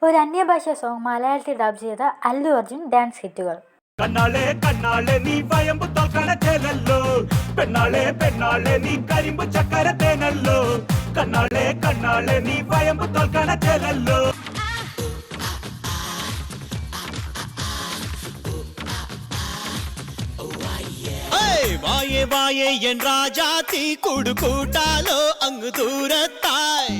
ഒരു അന്യഭാഷാ സോങ് മലയാളത്തിൽ ഡബ് ചെയ്ത അല്ലു അർജുൻ ഡാൻസ് ഹിറ്റുകൾ. കണ്ണാളെ കണ്ണാളെ നീ വയമ്പു തോൽക്കണത്തേനല്ലോ, പെണ്ണാളെ പെണ്ണാളെ നീ കരിമ്പു ചക്കരത്തേനല്ലോ, കണ്ണാളെ കണ്ണാളെ നീ വയമ്പു തോൽക്കണത്തേനല്ലോ. வாயே வாயே என் ராஜா தீ குடு கூட்டாலோ அங்கு தூரத்தாய்